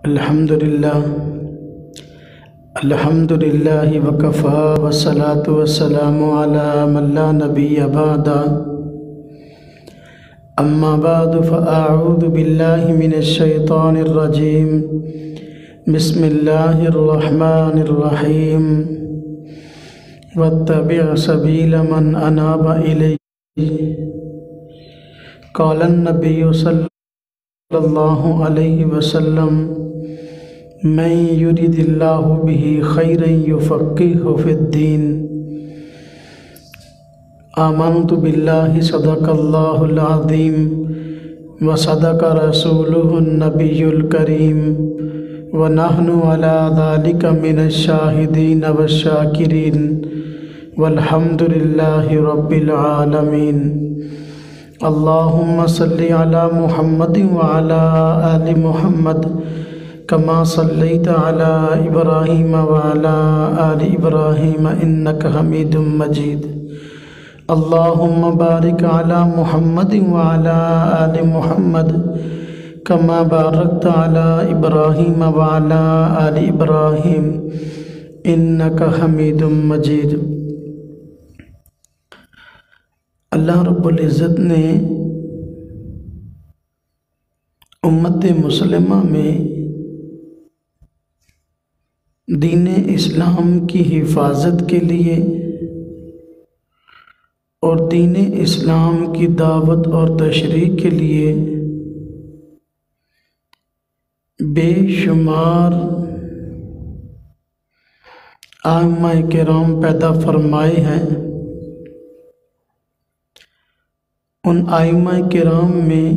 الحمدللہ وکفا والصلاة والسلام علی من لا نبی بعد اما بعد فاعوذ باللہ من الشیطان الرجیم بسم اللہ الرحمن الرحیم واتبع سبیل من اناب الی قال النبی صلی اللہ علیہ وسلم من یرید اللہ بہ خیرا یفقہہ فی الدین آمنت باللہ صدق اللہ العظیم وصدق رسولہ النبی الکریم ونحن علی ذلک من الشاہدین والشاکرین والحمد للہ رب العالمین اللہم صلی علی محمد وعلی آل محمد کما صلیت علی ابراہیم وعلی آل ابراہیم انک حمید مجید اللہم بارک علی محمد وعلی آل محمد کما بارکت علی ابراہیم وعلی آل ابراہیم انک حمید مجید۔ اللہ رب العزت نے امت مسلمہ میں دین اسلام کی حفاظت کے لیے اور دین اسلام کی دعوت اور تشریح کے لیے بے شمار ائمہ کرام پیدا فرمائے ہیں۔ ان ائمہ کرام میں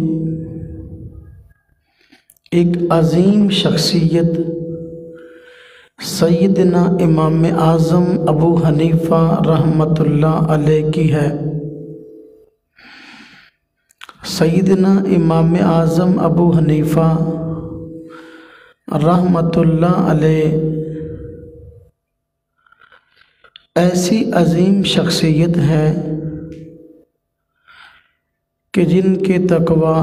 ایک عظیم شخصیت سیدنا امام اعظم ابو حنیفہ رحمۃ اللہ علیہ کی ہے۔ سیدنا امام اعظم ابو حنیفہ رحمۃ اللہ علیہ ایسی عظیم شخصیت ہے کہ جن کے تقوی،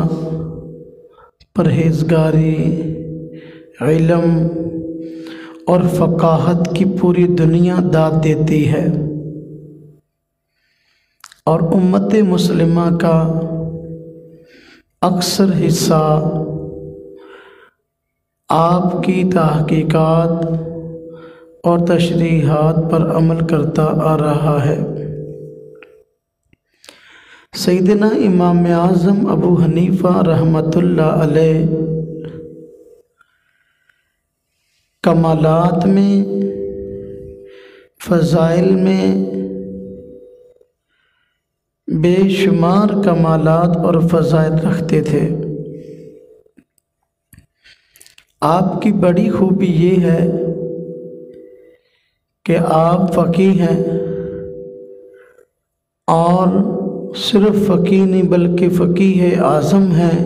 پرہیزگاری، علم اور فقاہت کی پوری دنیا داد دیتی ہے، اور امت مسلمہ کا اکثر حصہ آپ کی تحقیقات اور تشریحات پر عمل کرتا آ رہا ہے۔ سیدنا امام اعظم ابو حنیفہ رحمۃ اللہ علیہ کمالات میں، فضائل میں بے شمار کمالات اور فضائل رکھتے تھے۔ آپ کی بڑی خوبی یہ ہے کہ آپ فقیہ ہیں، اور صرف فقیہ نہیں بلکہ فقیہ اعظم ہیں،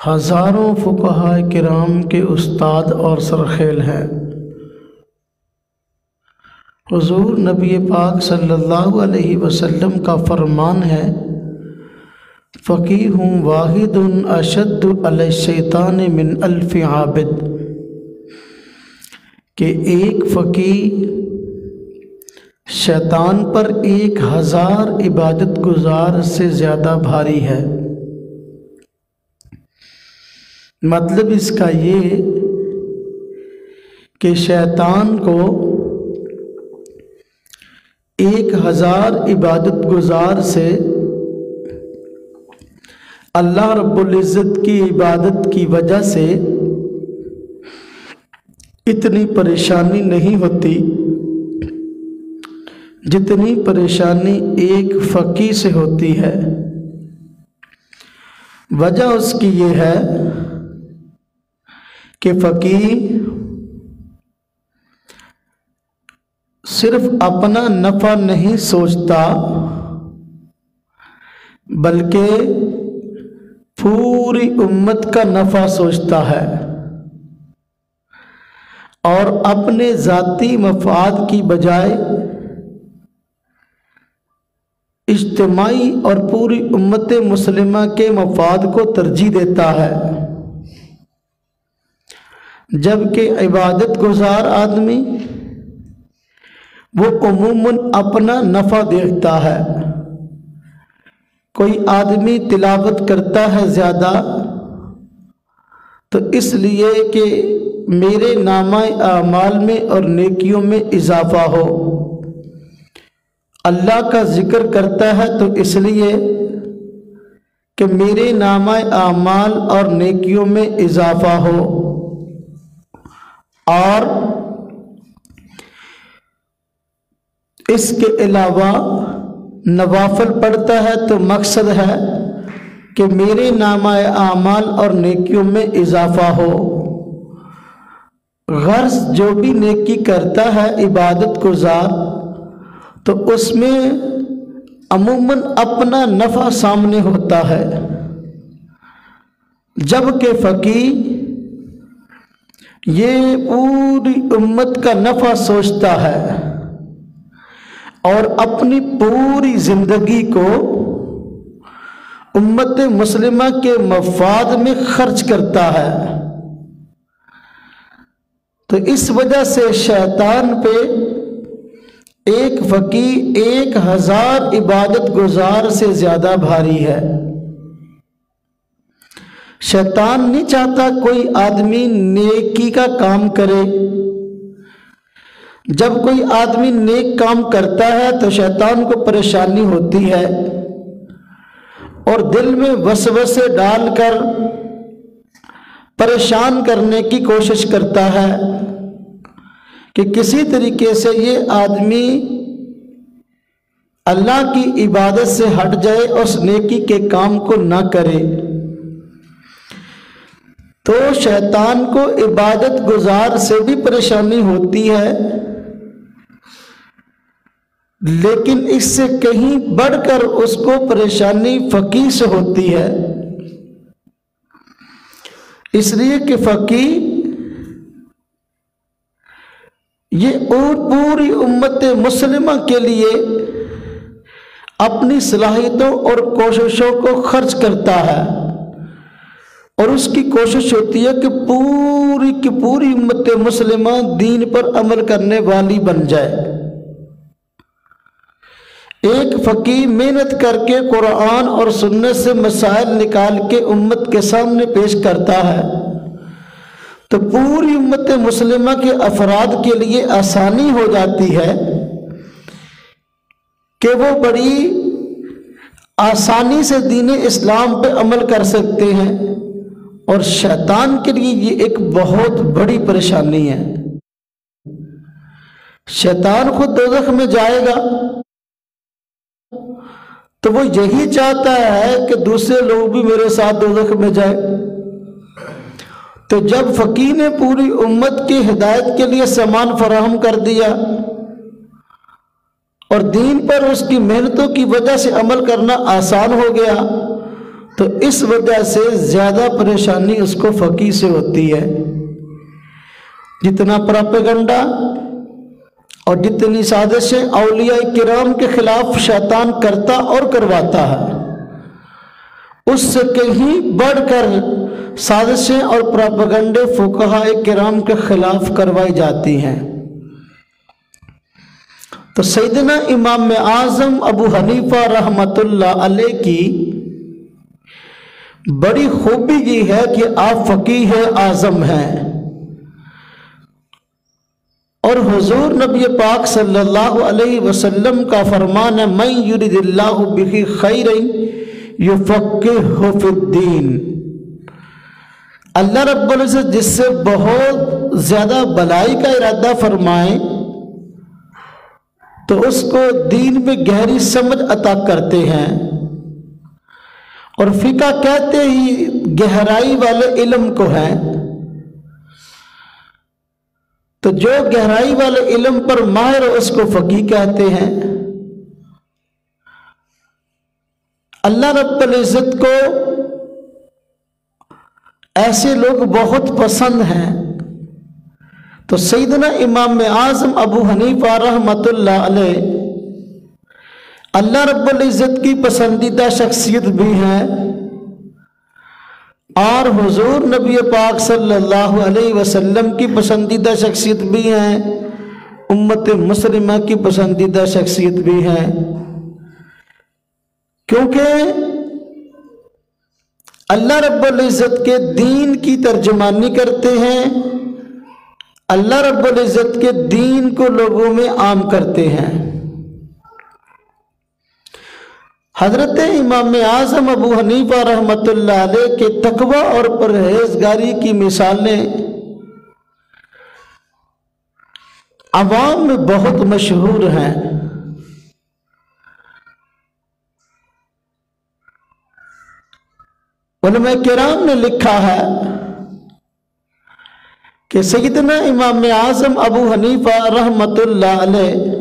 ہزاروں فقہاء کرام کے استاد اور سرخیل ہیں۔ حضور نبی پاک صلی اللہ علیہ وسلم کا فرمان ہے، فقیہ واحد اشد علی الشیطان من الف عابد، کہ ایک فقیہ شیطان پر 1000 عبادت گزار سے زیادہ بھاری ہے۔ مطلب اس کا یہ کہ شیطان کو 1000 عبادت گزار سے اللہ رب العزت کی عبادت کی وجہ سے اتنی پریشانی نہیں ہوتی جتنی پریشانی ایک فقیہ سے ہوتی ہے۔ وجہ اس کی یہ ہے کہ فقیہ صرف اپنا نفع نہیں سوچتا بلکہ پوری امت کا نفع سوچتا ہے، اور اپنے ذاتی مفاد کی بجائے اجتماعی اور پوری امت مسلمہ کے مفاد کو ترجیح دیتا ہے۔ جبکہ عبادت گزار آدمی وہ عموماً اپنا نفع دیکھتا ہے۔ کوئی آدمی تلاوت کرتا ہے زیادہ تو اس لیے کہ میرے نامہ اعمال میں اور نیکیوں میں اضافہ ہو، اللہ کا ذکر کرتا ہے تو اس لیے کہ میرے نامہ اعمال اور نیکیوں میں اضافہ ہو، اور اس کے علاوہ نوافل پڑھتا ہے تو مقصد ہے کہ میرے نامہ اعمال اور نیکیوں میں اضافہ ہو۔ غرض جو بھی نیکی کرتا ہے عبادت گزار تو اس میں عموماً اپنا نفع سامنے ہوتا ہے، جبکہ فقیہ یہ پوری امت کا نفع سوچتا ہے اور اپنی پوری زندگی کو امت مسلمہ کے مفاد میں خرچ کرتا ہے۔ تو اس وجہ سے شیطان پہ ایک فقیہ 1000 عبادت گزار سے زیادہ بھاری ہے۔ شیطان نہیں چاہتا کوئی آدمی نیکی کا کام کرے۔ جب کوئی آدمی نیک کام کرتا ہے تو شیطان کو پریشانی ہوتی ہے اور دل میں وسوسے ڈال کر پریشان کرنے کی کوشش کرتا ہے کہ کسی طریقے سے یہ آدمی اللہ کی عبادت سے ہٹ جائے اور اس نیکی کے کام کو نہ کرے۔ تو شیطان کو عبادت گزار سے بھی پریشانی ہوتی ہے، لیکن اس سے کہیں بڑھ کر اس کو پریشانی فقیہ سے ہوتی ہے، اس لیے کہ فقیہ یہ پوری امت مسلمہ کے لیے اپنی صلاحیتوں اور کوششوں کو خرچ کرتا ہے، اور اس کی کوشش ہوتی ہے کہ پوری کی پوری امت مسلمہ دین پر عمل کرنے والی بن جائے۔ ایک فقیہ محنت کر کے قرآن اور سنت سے مسائل نکال کے امت کے سامنے پیش کرتا ہے تو پوری امت مسلمہ کے افراد کے لیے آسانی ہو جاتی ہے کہ وہ بڑی آسانی سے دین اسلام پہ عمل کر سکتے ہیں، اور شیطان کے لیے یہ ایک بہت بڑی پریشانی ہے۔ شیطان خود دوزخ میں جائے گا تو وہ یہی چاہتا ہے کہ دوسرے لوگ بھی میرے ساتھ دوزخ میں جائے۔ تو جب فقیہ نے پوری امت کی ہدایت کے لیے سامان فراہم کر دیا اور دین پر اس کی محنتوں کی وجہ سے عمل کرنا آسان ہو گیا، تو اس وجہ سے زیادہ پریشانی اس کو فقیہ سے ہوتی ہے۔ جتنا پراپیگنڈا اور جتنی سازشیں اولیاء کرام کے خلاف شیطان کرتا اور کرواتا ہے، اس سے کہیں بڑھ کر سازشیں اور پراپیگنڈے فقہاء کرام کے خلاف کروائی جاتی ہیں۔ تو سیدنا امام اعظم ابو حنیفہ رحمۃ اللہ علیہ کی بڑی خوبی یہ ہے کہ آپ فقیہ اعظم ہیں، اور حضور نبی پاک صلی اللہ علیہ وسلم کا فرمان ہے من یرد اللہ بہ خیرا یفقہہ فی الدین۔ اللہ رب العزت جس سے بہت زیادہ بلائی کا ارادہ فرمائے تو اس کو دین میں گہری سمجھ عطا کرتے ہیں، اور فقہ کہتے ہی گہرائی والے علم کو ہیں، تو جو گہرائی والے علم پر ماہر اس کو فقیہ کہتے ہیں۔ اللہ رب العزت کو ایسے لوگ بہت پسند ہیں، تو سیدنا امام اعظم ابو حنیفہ رحمۃ اللہ علیہ اللہ رب العزت کی پسندیدہ شخصیت بھی ہیں، اور حضور نبی پاک صلی اللہ علیہ وسلم کی پسندیدہ شخصیت بھی ہیں، امت مسلمہ کی پسندیدہ شخصیت بھی ہیں، کیونکہ اللہ رب العزت کے دین کی ترجمانی کرتے ہیں، اللہ رب العزت کے دین کو لوگوں میں عام کرتے ہیں۔ حضرت امام اعظم ابو حنیفہ رحمۃ اللہ علیہ کے تقوی اور پرہیزگاری کی مثالیں عوام میں بہت مشہور ہیں۔ علماء کرام نے لکھا ہے کہ سیدنا امام اعظم ابو حنیفہ رحمۃ اللہ علیہ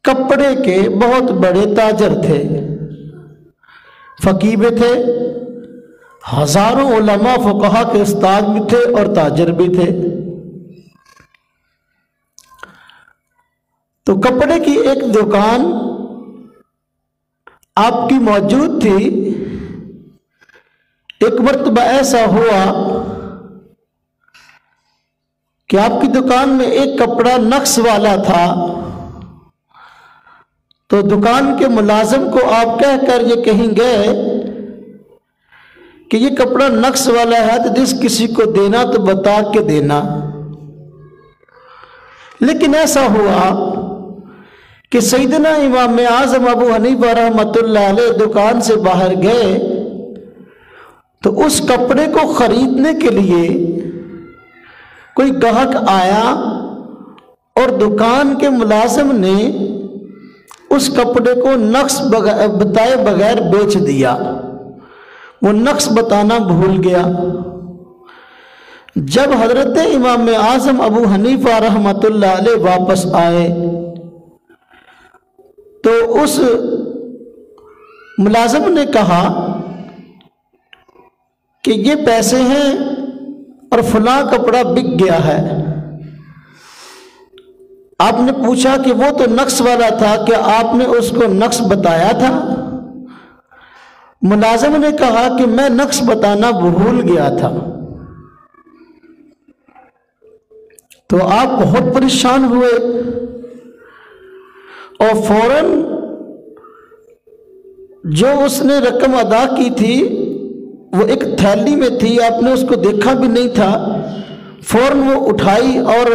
کپڑے کے بہت بڑے تاجر تھے، فقیہ بھی تھے، ہزاروں علماء فقہا کے استاد بھی تھے اور تاجر بھی تھے۔ تو کپڑے کی ایک دکان آپ کی موجود تھی۔ ایک مرتبہ ایسا ہوا کہ آپ کی دکان میں ایک کپڑا نقص والا تھا، تو دکان کے ملازم کو آپ کہہ کر یہ کہیں گے کہ یہ کپڑا نقص والا ہے تو جس کسی کو دینا تو بتا کے دینا۔ لیکن ایسا ہوا کہ سیدنا امام اعظم ابو حنیفہ رحمۃ اللہ علیہ دکان سے باہر گئے تو اس کپڑے کو خریدنے کے لیے کوئی گاہک آیا اور دکان کے ملازم نے اس کپڑے کو نقص بتائے بغیر بیچ دیا، وہ نقص بتانا بھول گیا۔ جب حضرت امام اعظم ابو حنیفہ رحمۃ اللہ علیہ واپس آئے تو اس ملازم نے کہا کہ یہ پیسے ہیں اور فلاں کپڑا بک گیا ہے۔ آپ نے پوچھا کہ وہ تو نقص والا تھا، کیا آپ نے اس کو نقص بتایا تھا؟ ملازم نے کہا کہ میں نقص بتانا بھول گیا تھا۔ تو آپ بہت پریشان ہوئے اور فوراً جو اس نے رقم ادا کی تھی وہ ایک تھیلی میں تھی، آپ نے اس کو دیکھا بھی نہیں تھا، فوراً وہ اٹھائی اور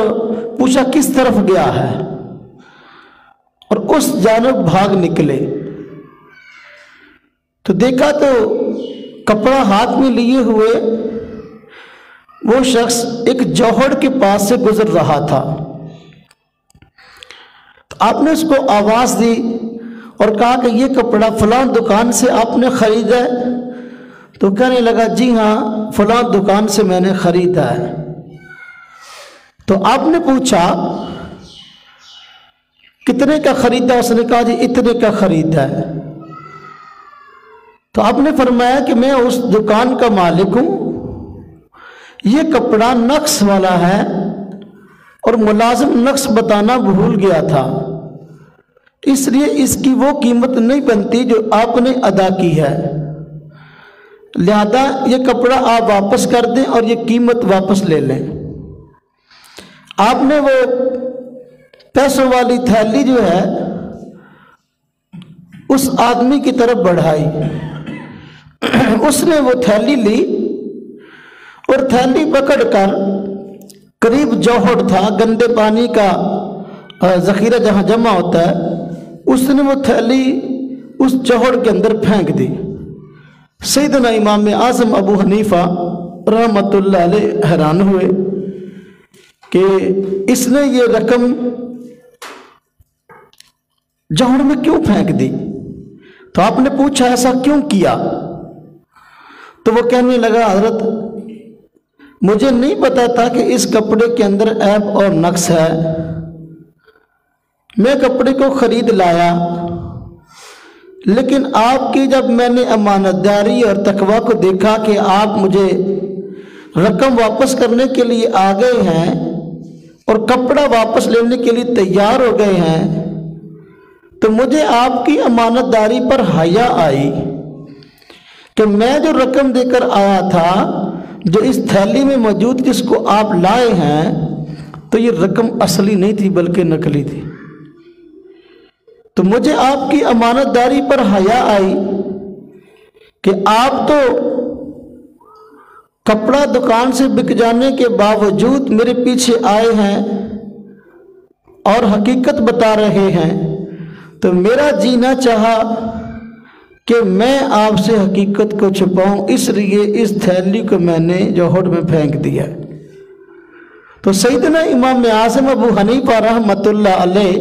پوچھا کس طرف گیا ہے، اور اس جانب بھاگ نکلے۔ تو دیکھا تو کپڑا ہاتھ میں لیے ہوئے وہ شخص ایک جوہر کے پاس سے گزر رہا تھا۔ تو آپ نے اس کو آواز دی اور کہا کہ یہ کپڑا فلاں دکان سے آپ نے خریدا ہے؟ تو کہنے لگا جی ہاں فلاں دکان سے میں نے خریدا ہے۔ تو آپ نے پوچھا کتنے کا خریدا؟ اس نے کہا جی اتنے کا خریدا ہے۔ تو آپ نے فرمایا کہ میں اس دکان کا مالک ہوں، یہ کپڑا نقص والا ہے اور ملازم نقص بتانا بھول گیا تھا، اس لیے اس کی وہ قیمت نہیں بنتی جو آپ نے ادا کی ہے، لہذا یہ کپڑا آپ واپس کر دیں اور یہ قیمت واپس لے لیں۔ آپ نے وہ پیسوں والی تھیلی جو ہے اس آدمی کی طرف بڑھائی، اس نے وہ تھیلی لی اور تھیلی پکڑ کر قریب جوہر تھا، گندے پانی کا ذخیرہ جہاں جمع ہوتا ہے، اس نے وہ تھیلی اس جوہر کے اندر پھینک دی۔ سیدنا امام اعظم ابو حنیفہ رحمۃ اللہ علیہ حیران ہوئے کہ اس نے یہ رقم جوہر میں کیوں پھینک دی؟ تو آپ نے پوچھا ایسا کیوں کیا؟ تو وہ کہنے لگا حضرت مجھے نہیں پتا تھا کہ اس کپڑے کے اندر عیب اور نقص ہے، میں کپڑے کو خرید لایا، لیکن آپ کی جب میں نے امانت داری اور تقوی کو دیکھا کہ آپ مجھے رقم واپس کرنے کے لیے آ گئے ہیں اور کپڑا واپس لینے کے لیے تیار ہو گئے ہیں، تو مجھے آپ کی امانت داری پر حیا آئی کہ میں جو رقم دے کر آیا تھا، جو اس تھیلی میں موجود جس کو آپ لائے ہیں، تو یہ رقم اصلی نہیں تھی بلکہ نقلی تھی۔ تو مجھے آپ کی امانت داری پر حیا آئی کہ آپ تو کپڑا دکان سے بک جانے کے باوجود میرے پیچھے آئے ہیں اور حقیقت بتا رہے ہیں، تو میرا جینا چاہا کہ میں آپ سے حقیقت کو چھپاؤں، اس لیے اس تھیلی کو میں نے جوہر میں پھینک دیا۔ تو سیدنا امام اعظم ابو حنیفہ رحمۃ اللہ علیہ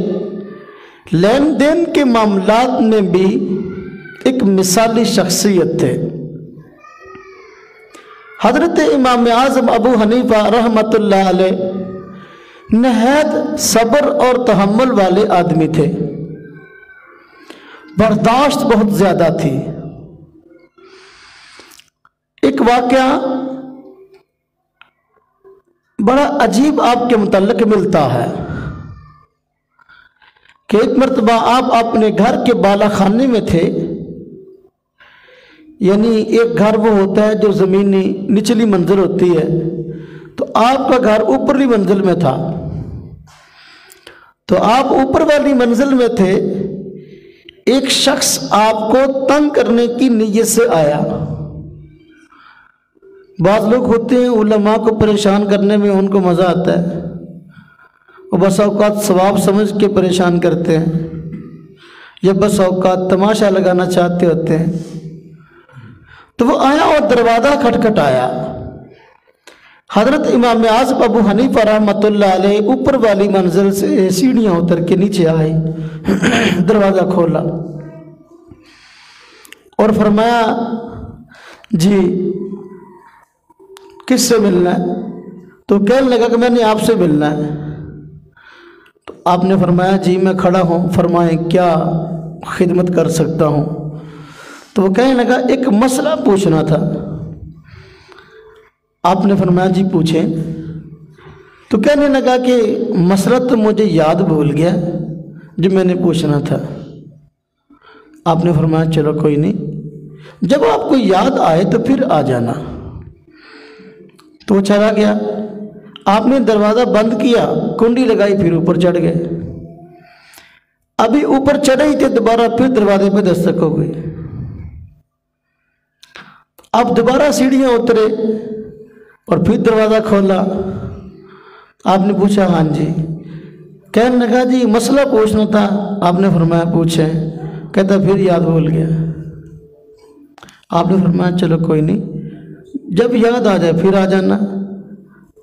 لین دین کے معاملات میں بھی ایک مثالی شخصیت تھے۔ حضرت امام اعظم ابو حنیفہ رحمۃ اللہ علیہ نہایت صبر اور تحمل والے آدمی تھے، برداشت بہت زیادہ تھی۔ ایک واقعہ بڑا عجیب آپ کے متعلق ملتا ہے کہ ایک مرتبہ آپ اپنے گھر کے بالا خانے میں تھے، یعنی ایک گھر وہ ہوتا ہے جو زمینی نچلی منزل ہوتی ہے، تو آپ کا گھر اوپرلی منزل میں تھا۔ تو آپ اوپر والی منزل میں تھے، ایک شخص آپ کو تنگ کرنے کی نیت سے آیا۔ بعض لوگ ہوتے ہیں علماء کو پریشان کرنے میں ان کو مزہ آتا ہے، وہ بس اوقات ثواب سمجھ کے پریشان کرتے ہیں یا بس اوقات تماشا لگانا چاہتے ہوتے ہیں۔ تو وہ آیا اور دروازہ کھٹکھٹایا۔ حضرت امام اعظم ابو حنیفہ رحمۃ اللہ علیہ اوپر والی منزل سے سیڑھیاں اتر کے نیچے آئے، دروازہ کھولا اور فرمایا جی کس سے ملنا ہے؟ تو کہنے لگا کہ میں نے آپ سے ملنا ہے۔ تو آپ نے فرمایا جی میں کھڑا ہوں، فرمائیں کیا خدمت کر سکتا ہوں؟ تو وہ کہنے لگا ایک مسئلہ پوچھنا تھا۔ آپ نے فرمایا جی پوچھیں۔ تو کہنے لگا کہ مسئلہ تو مجھے یاد بھول گیا جو میں نے پوچھنا تھا۔ آپ نے فرمایا چلو کوئی نہیں، جب آپ کو یاد آئے تو پھر آ جانا۔ تو وہ چلا گیا، آپ نے دروازہ بند کیا، کنڈی لگائی، پھر اوپر چڑھ گئے۔ ابھی اوپر چڑھے ہی تھے دوبارہ پھر دروازے پہ دستک ہو گئی۔ آپ دوبارہ سیڑھیاں اترے اور پھر دروازہ کھولا۔ آپ نے پوچھا ہاں جی۔ کہنے لگا جی مسئلہ پوچھنا تھا۔ آپ نے فرمایا پوچھیں۔ کہتا پھر یاد بھول گیا۔ آپ نے فرمایا چلو کوئی نہیں، جب یاد آ جائے پھر آ جانا۔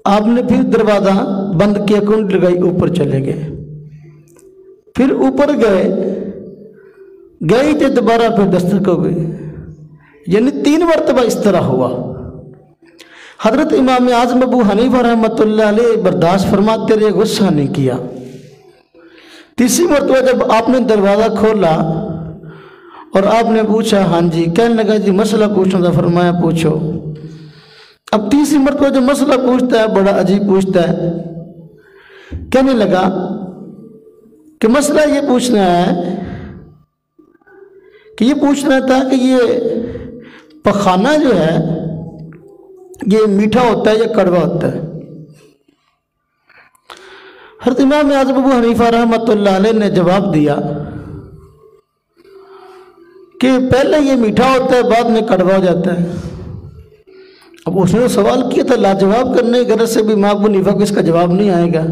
آپ نے پھر دروازہ بند کیا، کنڈی لگائی، اوپر چلے گئے۔ پھر اوپر گئے تھے دوبارہ پھر دستک ہو گئی، یعنی 3 مرتبہ اس طرح ہوا۔ حضرت امام اعظم ابو حنیفہ رحمۃ اللہ علیہ برداشت فرماتے رہے، غصہ نہیں کیا۔ تیسری مرتبہ جب آپ نے دروازہ کھولا اور آپ نے پوچھا ہاں جی، کہنے لگا جی مسئلہ پوچھنا تھا، فرمایا پوچھو۔ اب تیسری مرتبہ جو مسئلہ پوچھتا ہے بڑا عجیب پوچھتا ہے، کہنے لگا کہ مسئلہ یہ پوچھنا ہے کہ یہ پوچھنا تھا کہ یہ پخانہ جو ہے یہ میٹھا ہوتا ہے یا کڑوا ہوتا ہے؟ حضرت امام اعظم ابو حنیفہ رحمۃ اللہ علیہ نے جواب دیا کہ پہلے یہ میٹھا ہوتا ہے، بعد میں کڑوا ہو جاتا ہے۔ اب اس نے سوال کیا تھا لاجواب کرنے کی غرض سے بھی، امام ابو حنیفہ کو اس کا جواب نہیں آئے گا۔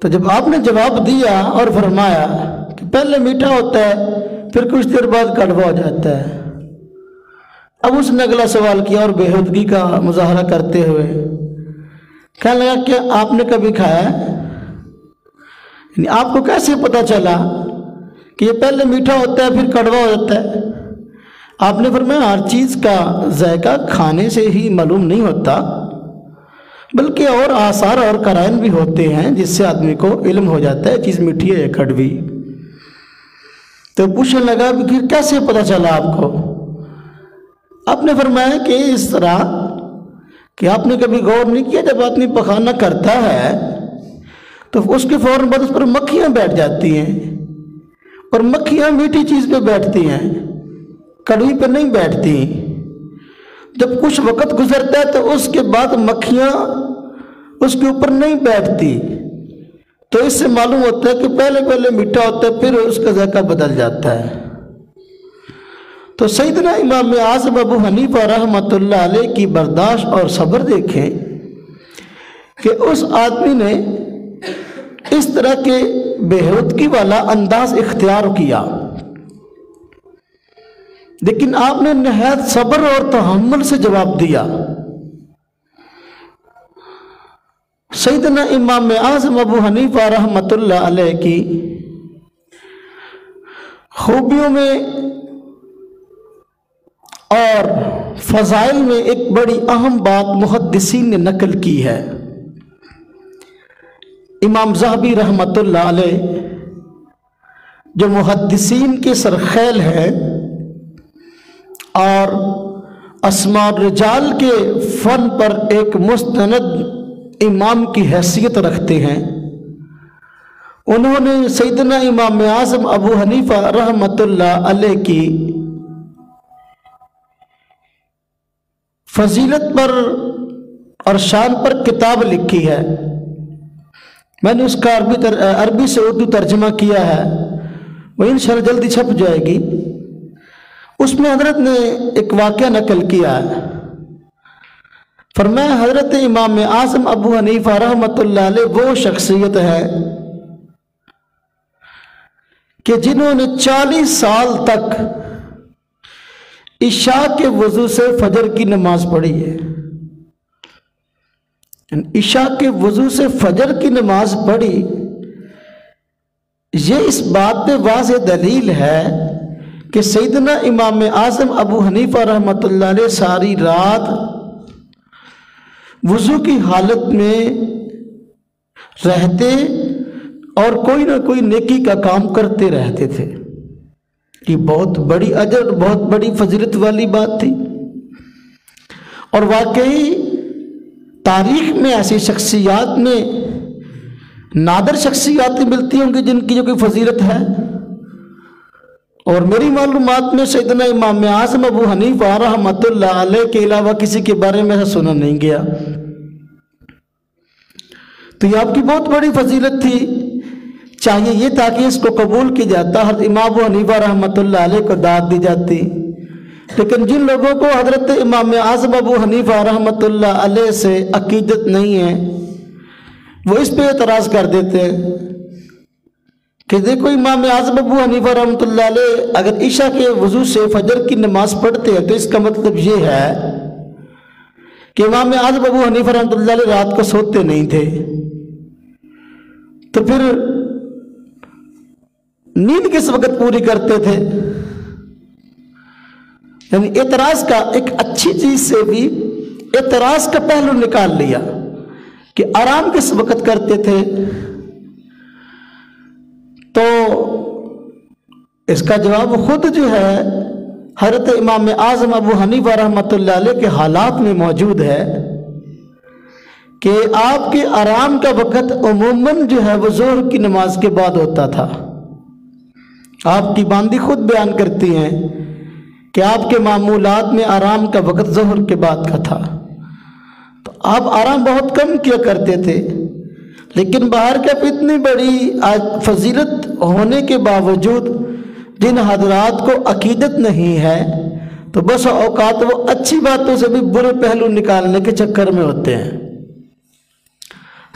تو جب آپ نے جواب دیا اور فرمایا کہ پہلے میٹھا ہوتا ہے پھر کچھ دیر بعد کڑوا ہو جاتا ہے، اب اس نے اگلا سوال کیا اور بےہودگی کا مظاہرہ کرتے ہوئے کہنے لگا کہ آپ نے کبھی کھایا ہے؟ یعنی آپ کو کیسے پتہ چلا کہ یہ پہلے میٹھا ہوتا ہے پھر کڑوا ہو جاتا ہے؟ آپ نے فرمایا ہر چیز کا ذائقہ کھانے سے ہی معلوم نہیں ہوتا، بلکہ اور آثار اور قرائن بھی ہوتے ہیں جس سے آدمی کو علم ہو جاتا ہے چیز میٹھی ہے یا کڑوی۔ تو پوچھنے لگا کہ کیسے پتہ چلا آپ کو؟ آپ نے فرمایا کہ اس طرح کہ آپ نے کبھی غور نہیں کیا، جب آدمی پخانہ کرتا ہے تو اس کے فوراً بعد اس پر مکھیاں بیٹھ جاتی ہیں، اور مکھیاں میٹھی چیز پہ بیٹھتی ہیں، کڑوی پہ نہیں بیٹھتی، جب کچھ وقت گزرتا ہے تو اس کے بعد مکھیاں اس کے اوپر نہیں بیٹھتی، تو اس سے معلوم ہوتا ہے کہ پہلے میٹھا ہوتا ہے، پھر اس کا ذائقہ بدل جاتا ہے۔ تو سیدنا امام اعظم ابو حنیفہ رحمۃ اللہ علیہ کی برداشت اور صبر دیکھیں کہ اس آدمی نے اس طرح کے بےہودگی والا انداز اختیار کیا، لیکن آپ نے نہایت صبر اور تحمل سے جواب دیا۔ سیدنا امام اعظم ابو حنیفہ رحمۃ اللہ علیہ کی خوبیوں میں اور فضائل میں ایک بڑی اہم بات محدثین نے نقل کی ہے۔ امام ذہبی رحمۃ اللہ علیہ جو محدثین کے سرخیل ہیں اور اسماء الرجال کے فن پر ایک مستند امام کی حیثیت رکھتے ہیں، انہوں نے سیدنا امام اعظم ابو حنیفہ رحمۃ اللہ علیہ کی فضیلت پر اور شان پر کتاب لکھی ہے۔ میں نے اس کا عربی سے اردو ترجمہ کیا ہے، وہ انشاءاللہ جلدی چھپ جائے گی۔ اس میں حضرت نے ایک واقعہ نقل کیا ہے، فرمایا حضرت امام اعظم ابو حنیفہ رحمۃ اللہ علیہ وہ شخصیت ہے کہ جنہوں نے 40 سال تک عشاء کے وضو سے فجر کی نماز پڑھی ہے۔ عشاء کے وضو سے فجر کی نماز پڑھی، یہ اس بات پہ واضح دلیل ہے کہ سیدنا امام اعظم ابو حنیفہ رحمۃ اللہ علیہ ساری رات وضو کی حالت میں رہتے اور کوئی نہ کوئی نیکی کا کام کرتے رہتے تھے۔ یہ بہت بڑی اجر، بہت بڑی فضیلت والی بات تھی، اور واقعی تاریخ میں ایسی شخصیات میں نادر شخصیات ملتی ہوں گی جن کی جو کوئی فضیلت ہے، اور میری معلومات میں سیدنا امام اعظم ابو حنیفہ رحمۃ اللہ علیہ کے علاوہ کسی کے بارے میں ایسا سنا نہیں گیا۔ تو یہ آپ کی بہت بڑی فضیلت تھی، چاہیے یہ تھا کہ اس کو قبول کی جاتا، حضرت امام ابو حنیفہ رحمۃ اللہ علیہ کو داد دی جاتی، لیکن جن لوگوں کو حضرت امام اعظم ابو حنیفہ رحمۃ اللہ علیہ سے عقیدت نہیں ہے وہ اس پہ اعتراض کر دیتے ہیں کہ دیکھو امام اعظم ابو حنیفہ رحمۃ اللہ علیہ اگر عشاء کے وضو سے فجر کی نماز پڑھتے ہیں تو اس کا مطلب یہ ہے کہ امام اعظم ابو حنیفہ رحمۃ اللہ علیہ رات کو سوتے نہیں تھے، تو پھر نیند کس وقت پوری کرتے تھے؟ یعنی اعتراض کا ایک اچھی چیز سے بھی اعتراض کا پہلو نکال لیا کہ آرام کس وقت کرتے تھے۔ تو اس کا جواب خود جو ہے حضرت امام اعظم ابو حنیفہ رحمۃ اللہ علیہ کے حالات میں موجود ہے کہ آپ کے آرام کا وقت عموماً جو ہے وہ ظہر کی نماز کے بعد ہوتا تھا۔ آپ کی باندی خود بیان کرتی ہیں کہ آپ کے معمولات میں آرام کا وقت ظہر کے بعد کا تھا، تو آپ آرام بہت کم کیا کرتے تھے، لیکن باہر کا اتنی بڑی فضیلت ہونے کے باوجود جن حضرات کو عقیدت نہیں ہے تو بس اوقات وہ اچھی باتوں سے بھی برے پہلو نکالنے کے چکر میں ہوتے ہیں۔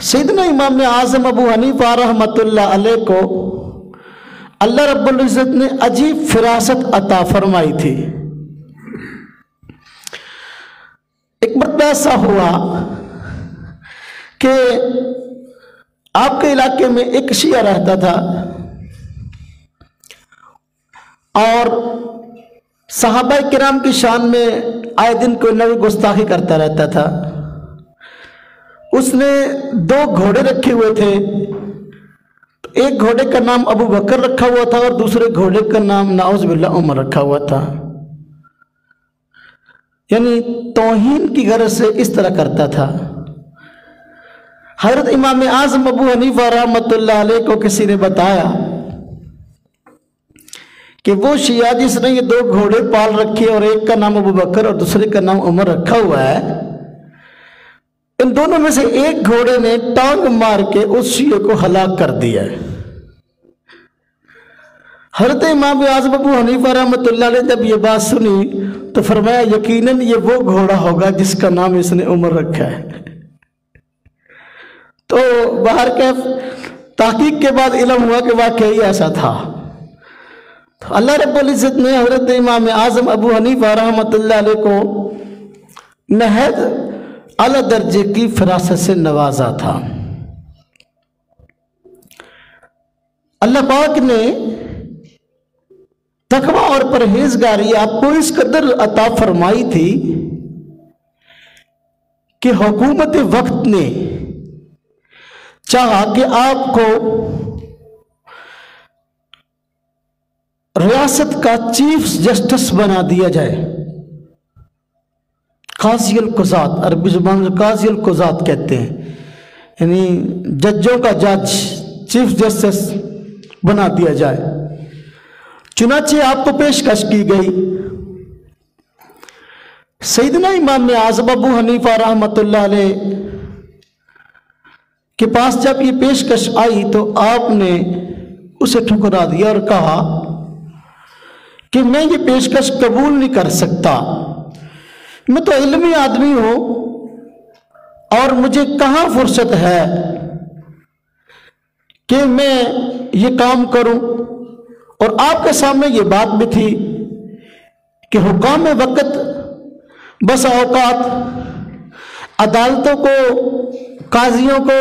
سیدنا امام اعظم ابو حنیفہ رحمۃ اللہ علیہ کو اللہ رب العزت نے عجیب فراست عطا فرمائی تھی۔ ایک مرتبہ ایسا ہوا کہ آپ کے علاقے میں ایک شیعہ رہتا تھا اور صحابہ کرام کی شان میں آئے دن کوئی نہ کوئی گستاخی کرتا رہتا تھا۔ اس نے 2 گھوڑے رکھے ہوئے تھے، ایک گھوڑے کا نام ابو بکر رکھا ہوا تھا اور دوسرے گھوڑے کا نام نعوذ باللہ عمر رکھا ہوا تھا، یعنی توہین کی غرض سے اس طرح کرتا تھا۔ حضرت امام اعظم ابو حنیفہ رحمۃ اللہ علیہ کو کسی نے بتایا کہ وہ شیعہ جس نے یہ 2 گھوڑے پال رکھے اور ایک کا نام ابو بکر اور دوسرے کا نام عمر رکھا ہوا ہے، ان دونوں میں سے ایک گھوڑے نے ٹانگ مار کے اس شیعہ کو ہلاک کر دیا ہے۔ حضرت امام اعظم ابو حنیفہ رحمۃ اللہ علیہ جب یہ بات سنی تو فرمایا یقیناً یہ وہ گھوڑا ہوگا جس کا نام اس نے عمر رکھا ہے۔ تو باہر کیف تحقیق کے بعد علم ہوا کہ واقعی ایسا تھا۔ تو اللہ رب العزت نے حضرت امام اعظم ابو حنیفہ رحمۃ اللہ علیہ کو نہایت اعلیٰ درجے کی فراست سے نوازا تھا۔ اللہ پاک نے تقوی اور پرہیزگاری آپ کو اس قدر عطا فرمائی تھی کہ حکومت وقت نے چاہا کہ آپ کو ریاست کا چیف جسٹس بنا دیا جائے، قاضی القضات، عربی زبان میں قاضی القضات کہتے ہیں، یعنی ججوں کا جج، چیف جسٹس بنا دیا جائے۔ چنانچہ آپ کو پیشکش کی گئی۔ سیدنا امام اعظم ابو حنیفہ رحمۃ اللہ علیہ کے پاس جب یہ پیشکش آئی تو آپ نے اسے ٹھکرا دیا اور کہا کہ میں یہ پیشکش قبول نہیں کر سکتا، میں تو علمی آدمی ہوں اور مجھے کہاں فرصت ہے کہ میں یہ کام کروں۔ اور آپ کے سامنے یہ بات بھی تھی کہ حکام وقت بس اوقات عدالتوں کو، قاضیوں کو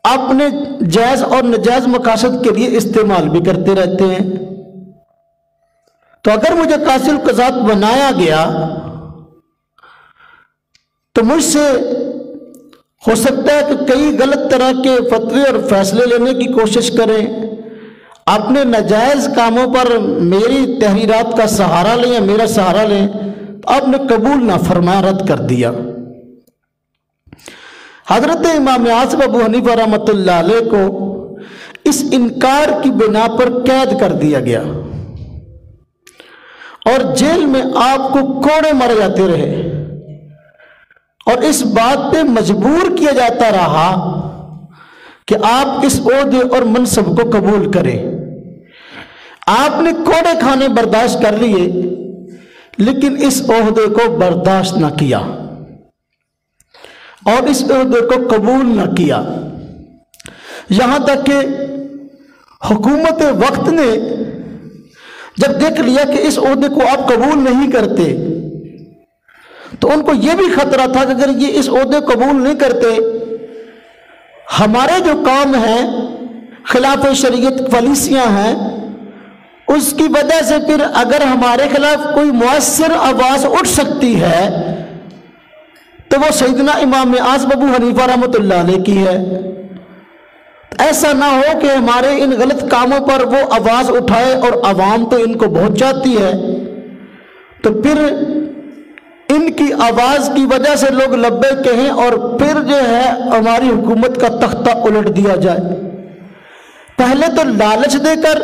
اپنے جائز اور ناجائز مقاصد کے لیے استعمال بھی کرتے رہتے ہیں۔ تو اگر مجھے قاضی القضات بنایا گیا تو مجھ سے ہو سکتا ہے کہ کئی غلط طرح کے فتوے اور فیصلے لینے کی کوشش کریں، اپنے ناجائز کاموں پر میری تحریرات کا سہارا لیں یا میرا سہارا لیں، تو آپ نے قبول نہ فرمایا، رد کر دیا۔ حضرت امام اعظم ابو حنیفہ رحمۃ اللہ علیہ کو اس انکار کی بنا پر قید کر دیا گیا اور جیل میں آپ کو کوڑے مارے جاتے رہے اور اس بات پہ مجبور کیا جاتا رہا کہ آپ اس عہدے اور منصب کو قبول کریں۔ آپ نے کوڑے کھانے برداشت کر لیے لیکن اس عہدے کو برداشت نہ کیا اور اس عہدے کو قبول نہ کیا، یہاں تک کہ حکومت وقت نے جب دیکھ لیا کہ اس عہدے کو آپ قبول نہیں کرتے تو ان کو یہ بھی خطرہ تھا کہ اگر یہ اس عہدے کو قبول نہیں کرتے، ہمارے جو کام ہیں، خلاف شریعت پالیسیاں ہیں، اس کی وجہ سے پھر اگر ہمارے خلاف کوئی مؤثر آواز اٹھ سکتی ہے تو وہ سیدنا امام اعظم ابو حنیفہ رحمۃ اللہ علیہ کی ہے۔ ایسا نہ ہو کہ ہمارے ان غلط کاموں پر وہ آواز اٹھائے اور عوام تو ان کو بہت چاہتی ہے، تو پھر ان کی آواز کی وجہ سے لوگ لبیک کہیں اور پھر جو ہے ہماری حکومت کا تختہ الٹ دیا جائے۔ پہلے تو لالچ دے کر،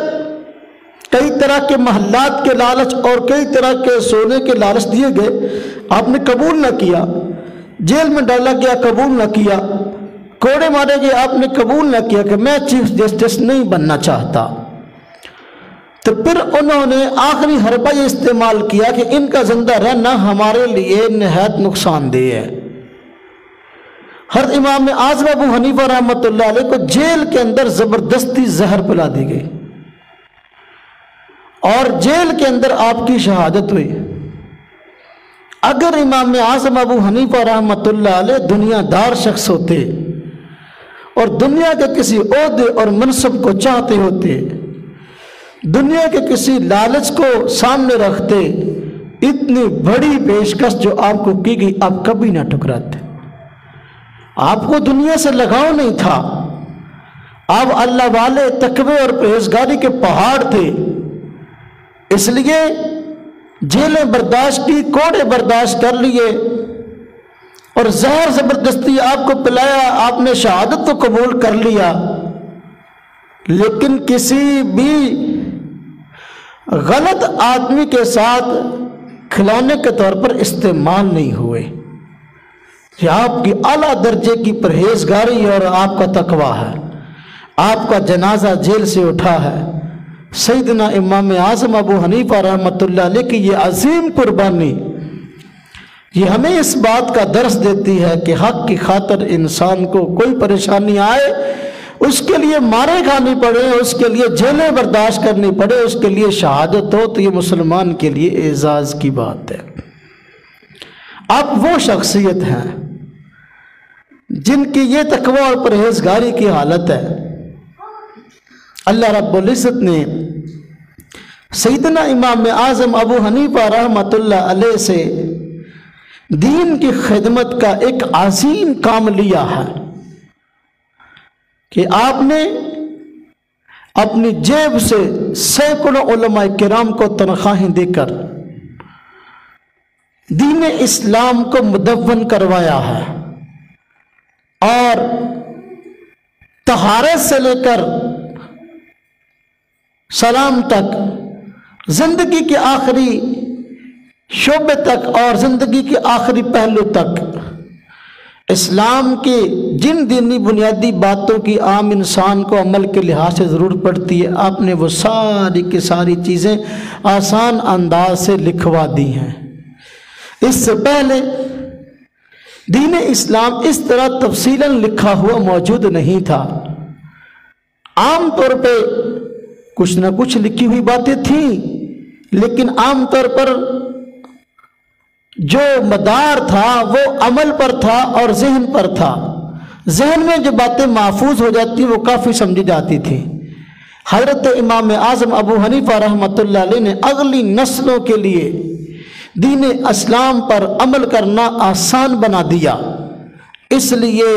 کئی طرح کے محلات کے لالچ اور کئی طرح کے سونے کے لالچ دیے گئے، آپ نے قبول نہ کیا، جیل میں ڈالا گیا، قبول نہ کیا، کوڑے مارے گئے، آپ نے قبول نہ کیا کہ میں چیف جسٹس نہیں بننا چاہتا، تو پھر انہوں نے آخری حربہ یہ استعمال کیا کہ ان کا زندہ رہنا ہمارے لیے نہایت نقصان دہ ہے۔ حضرت امام اعظم ابو حنیفہ رحمۃ اللہ علیہ کو جیل کے اندر زبردستی زہر پلا دی گئی اور جیل کے اندر آپ کی شہادت ہوئی۔ اگر امام اعظم ابو حنیفہ رحمۃ اللہ علیہ دنیا دار شخص ہوتے اور دنیا کے کسی عہدے اور منصب کو چاہتے ہوتے، دنیا کے کسی لالچ کو سامنے رکھتے، اتنی بڑی پیشکش جو آپ کو کی گئی آپ کبھی نہ ٹھکراتے۔ آپ کو دنیا سے لگاؤ نہیں تھا، آپ اللہ والے، تقوی اور پرہیزگاری کے پہاڑ تھے، اس لیے جیلیں برداشت کی، کوڑے برداشت کر لیے اور زہر زبردستی آپ کو پلایا، آپ نے شہادت تو قبول کر لیا، لیکن کسی بھی غلط آدمی کے ساتھ کھلونے کے طور پر استعمال نہیں ہوئے۔ یہ آپ کی اعلیٰ درجے کی پرہیزگاری اور آپ کا تقویٰ ہے۔ آپ کا جنازہ جیل سے اٹھا ہے۔ سیدنا امام اعظم ابو حنیفہ رحمۃ اللہ علیہ کی یہ عظیم قربانی، یہ ہمیں اس بات کا درس دیتی ہے کہ حق کی خاطر انسان کو کوئی پریشانی آئے، اس کے لیے مارے کھانی پڑے، اس کے لیے جیلیں برداشت کرنی پڑے، اس کے لیے شہادت ہو، تو یہ مسلمان کے لیے اعزاز کی بات ہے۔ آپ وہ شخصیت ہیں جن کی یہ تقویٰ اور پرہیزگاری کی حالت ہے۔ اللہ رب العزت نے سیدنا امام اعظم ابو حنیفہ رحمۃ اللہ علیہ سے دین کی خدمت کا ایک عظیم کام لیا ہے کہ آپ نے اپنی جیب سے سینکڑوں علماء کرام کو تنخواہیں دے کر دین اسلام کو مدون کروایا ہے، اور طہارت سے لے کر سلام تک، زندگی کے آخری شعبے تک اور زندگی کے آخری پہلو تک اسلام کی جن دینی بنیادی باتوں کی عام انسان کو عمل کے لحاظ سے ضرورت پڑتی ہے، آپ نے وہ ساری کی ساری چیزیں آسان انداز سے لکھوا دی ہیں۔ اس سے پہلے دین اسلام اس طرح تفصیلاً لکھا ہوا موجود نہیں تھا۔ عام طور پہ کچھ نہ کچھ لکھی ہوئی باتیں تھیں، لیکن عام طور پر جو مدار تھا وہ عمل پر تھا اور ذہن پر تھا۔ ذہن میں جو باتیں محفوظ ہو جاتی وہ کافی سمجھی جاتی تھی۔ حضرت امام اعظم ابو حنیفہ رحمۃ اللہ علیہ نے اگلی نسلوں کے لیے دین اسلام پر عمل کرنا آسان بنا دیا، اس لیے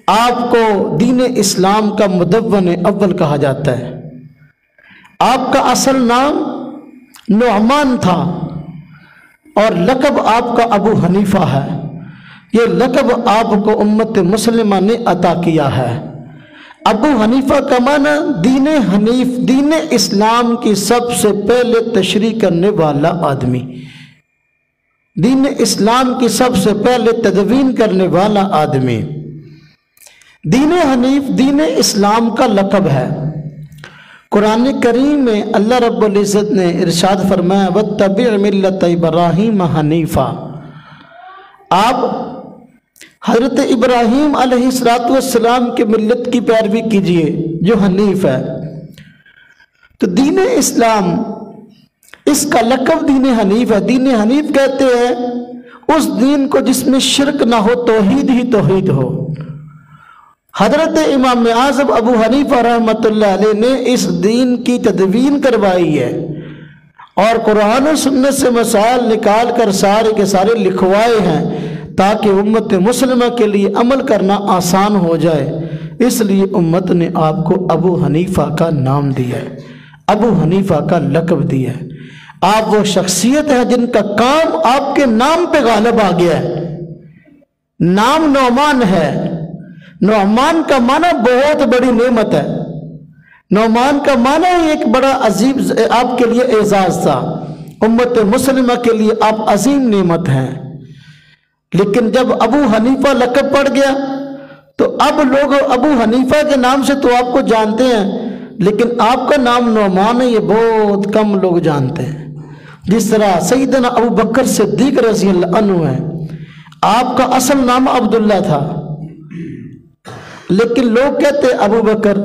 آپ کو دین اسلام کا مدون اول کہا جاتا ہے۔ آپ کا اصل نام نعمان تھا اور لقب آپ کا ابو حنیفہ ہے۔ یہ لقب آپ کو امت مسلمہ نے عطا کیا ہے۔ ابو حنیفہ کا معنی دین حنیف، دین اسلام کی سب سے پہلے تشریح کرنے والا آدمی، دین اسلام کی سب سے پہلے تدوین کرنے والا آدمی۔ دین حنیف دین اسلام کا لقب ہے۔ قرآن کریم میں اللہ رب العزت نے ارشاد فرمایا وَاتَّبِعْ مِلَّةَ إِبْرَاهِيمَ حَنِيفًا، آپ حضرت ابراہیم علیہ السلام کی ملت کی پیروی کیجئے جو حنیف ہے۔ تو دین اسلام اس کا لقب دین حنیف ہے۔ دین حنیف کہتے ہیں اس دین کو جس میں شرک نہ ہو، توحید ہی توحید ہو۔ حضرت امام اعظم ابو حنیفہ رحمۃ اللہ علیہ نے اس دین کی تدوین کروائی ہے اور قرآن و سنت سے مسائل نکال کر سارے کے سارے لکھوائے ہیں تاکہ امت مسلمہ کے لیے عمل کرنا آسان ہو جائے۔ اس لیے امت نے آپ کو ابو حنیفہ کا نام دیا ہے، ابو حنیفہ کا لقب دیا ہے۔ آپ وہ شخصیت ہے جن کا کام آپ کے نام پہ غالب آ گیا ہے۔ نام نعمان ہے۔ نعمان کا معنی بہت بڑی نعمت ہے۔ نعمان کا معنی ایک بڑا عظیم آپ کے لیے اعزاز تھا، امت مسلمہ کے لیے آپ عظیم نعمت ہیں۔ لیکن جب ابو حنیفہ لقب پڑ گیا تو اب لوگ ابو حنیفہ کے نام سے تو آپ کو جانتے ہیں، لیکن آپ کا نام نعمان ہے یہ بہت کم لوگ جانتے ہیں۔ جس طرح سیدنا ابو بکر صدیق رضی اللہ عنہ ہے، آپ کا اصل نام عبداللہ تھا، لیکن لوگ کہتے ہیں ابو بکر۔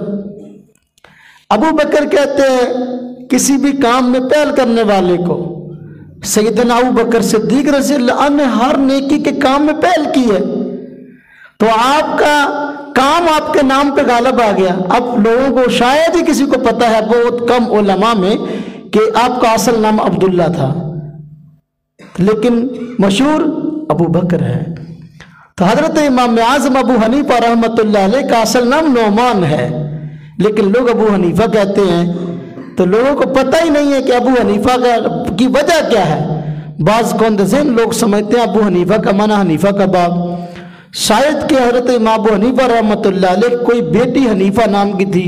ابو بکر کہتے ہیں کسی بھی کام میں پہل کرنے والے کو۔ سیدنا ابو بکر صدیق رضی اللہ عنہ نے ہر نیکی کے کام میں پہل کی ہے، تو آپ کا کام آپ کے نام پہ غالب آ گیا۔ اب لوگوں کو شاید ہی کسی کو پتہ ہے، بہت کم علماء میں، کہ آپ کا اصل نام عبداللہ تھا، لیکن مشہور ابو بکر ہے۔ تو حضرت امام اعظم ابو حنیفہ رحمۃ اللہ علیہ کا اصل نام نعمان ہے، لیکن لوگ ابو حنیفہ کہتے ہیں، تو لوگوں کو پتہ ہی نہیں ہے کہ ابو حنیفہ کی وجہ کیا ہے۔ بعض کون ذہن لوگ سمجھتے ہیں ابو حنیفہ کا معنی حنیفہ کا باپ۔ شاید کہ حضرت امام ابو حنیفہ رحمۃ اللہ علیہ کوئی بیٹی حنیفہ نام کی تھی،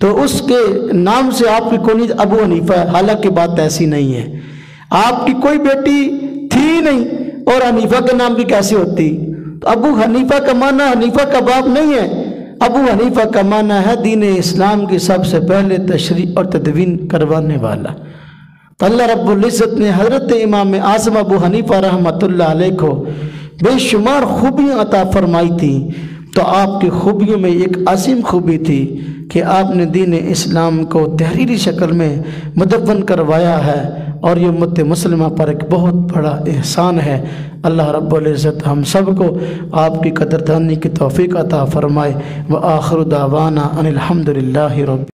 تو اس کے نام سے آپ کی کنیت ابو حنیفہ ہے، حالانکہ بات ایسی نہیں ہے، آپ کی کوئی بیٹی تھی نہیں اور حنیفہ کے نام کی کیسے ہوتی؟ تو ابو حنیفہ کا معنی حنیفہ کا باپ نہیں ہے، ابو حنیفہ کا معنی ہے دین اسلام کی سب سے پہلے تشریح اور تدوین کروانے والا۔ تو اللہ رب العزت نے حضرت امام اعظم ابو حنیفہ رحمۃ اللہ علیہ کو بے شمار خوبیاں عطا فرمائی تھیں، تو آپ کی خوبیوں میں ایک عظیم خوبی تھی کہ آپ نے دین اسلام کو تحریری شکل میں مدون کروایا ہے، اور یہ امت مسلمہ پر ایک بہت بڑا احسان ہے۔ اللہ رب العزت ہم سب کو آپ کی قدردانی کی توفیق عطا فرمائے۔ وآخر دعوانا ان الحمد للہ رب